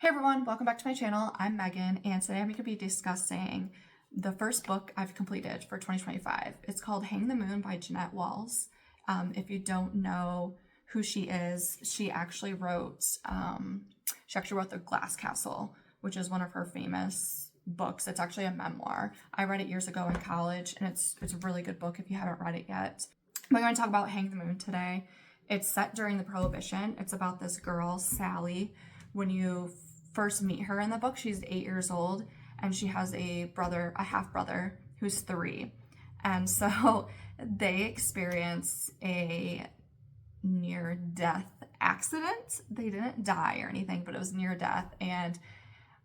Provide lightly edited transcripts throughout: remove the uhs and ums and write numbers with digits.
Hey everyone, welcome back to my channel. I'm Megan, and today I'm going to be discussing the first book I've completed for 2025. It's called Hang the Moon by Jeanette Walls. If you don't know who she is, she actually wrote The Glass Castle, which is one of her famous books. It's actually a memoir. I read it years ago in college, and it's a really good book if you haven't read it yet. We're going to talk about Hang the Moon today. It's set during the Prohibition. It's about this girl, Sallie. When you first meet her in the book, she's 8 years old, and she has a half brother who's 3. And so they experience a near-death accident. They didn't die or anything, but it was near death. And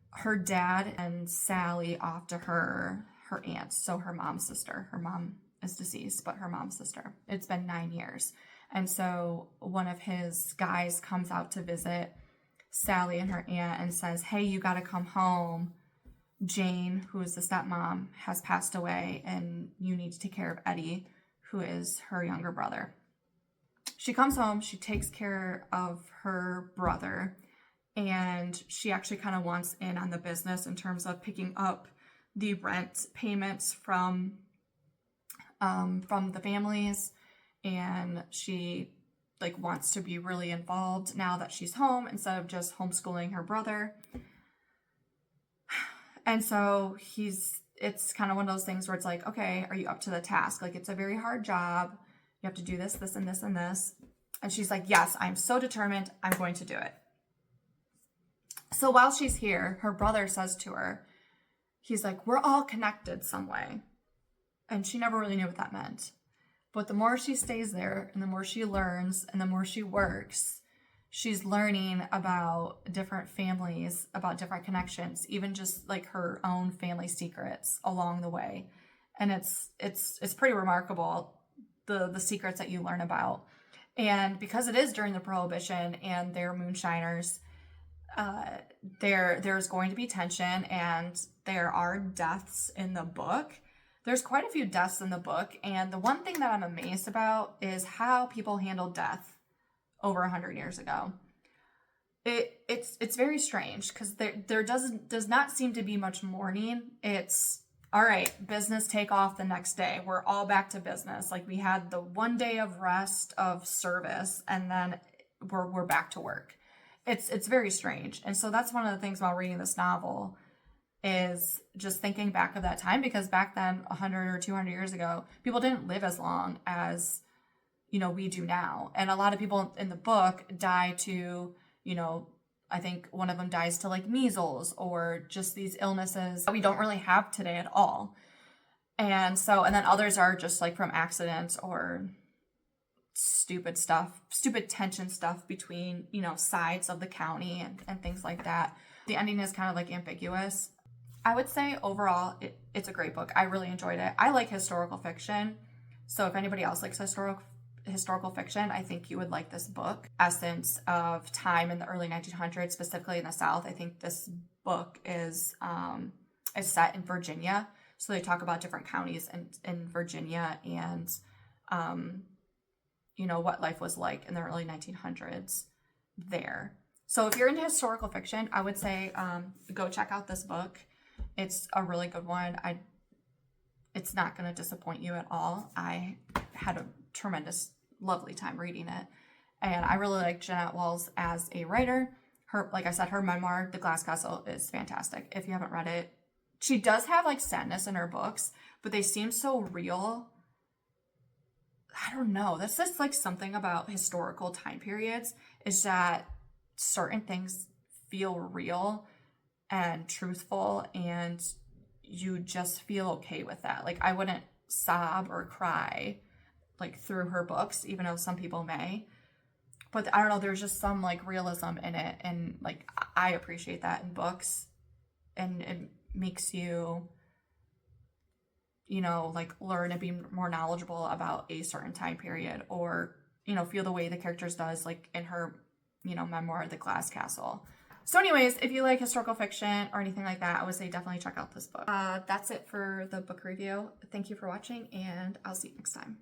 her dad and Sallie off to her aunt, so her mom's sister. Her mom is deceased, but her mom's sister. It's been 9 years. And so one of his guys comes out to visit Sallie and her aunt and says, hey, you got to come home. Jane, who is the stepmom, has passed away, and you need to take care of Eddie, who is her younger brother. She comes home, she takes care of her brother, and she actually kind of wants in on the business in terms of picking up the rent payments from the families, and she wants to be really involved now that she's home instead of just homeschooling her brother. And so it's kind of one of those things where it's like, okay, are you up to the task? Like, it's a very hard job. You have to do this, this, and this, and this. And she's like, yes, I'm so determined. I'm going to do it. So while she's here, her brother says to her, he's like, we're all connected some way. And she never really knew what that meant. But the more she stays there and the more she learns and the more she works, she's learning about different families, about different connections, even just like her own family secrets along the way. And it's pretty remarkable, the secrets that you learn about. And because it is during the Prohibition and they're moonshiners, there's going to be tension, and there are deaths in the book. There's quite a few deaths in the book, and the one thing that I'm amazed about is how people handled death over 100 years ago. It's very strange because there does not seem to be much mourning. It's all right, business take off the next day. We're all back to business. Like, we had the one day of rest, of service, and then we're back to work. It's very strange. And so that's one of the things while reading this novel is just thinking back of that time, because back then, 100 or 200 years ago, people didn't live as long as, we do now. And a lot of people in the book die to, I think one of them dies to like measles or just these illnesses that we don't really have today at all. And then others are just like from accidents or stupid tension stuff between, sides of the county and things like that. The ending is kind of like ambiguous. I would say overall, it's a great book. I really enjoyed it. I like historical fiction. So if anybody else likes historical fiction, I think you would like this book. Essence of time in the early 1900s, specifically in the South. I think this book is set in Virginia. So they talk about different counties in Virginia and, what life was like in the early 1900s there. So if you're into historical fiction, I would say go check out this book. It's a really good one. It's not going to disappoint you at all. I had a tremendous, lovely time reading it. And I really like Jeanette Walls as a writer. Like I said, her memoir, The Glass Castle, is fantastic. If you haven't read it, she does have like sadness in her books, but they seem so real. I don't know. That's just like something about historical time periods, is that certain things feel real and truthful, and you just feel okay with that. Like, I wouldn't sob or cry like through her books, even though some people may. But I don't know, there's just some like realism in it, and like I appreciate that in books, and it makes you, like learn and be more knowledgeable about a certain time period, or feel the way the characters does, like in her memoir, The Glass Castle. So anyways, if you like historical fiction or anything like that, I would say definitely check out this book. That's it for the book review. Thank you for watching, and I'll see you next time.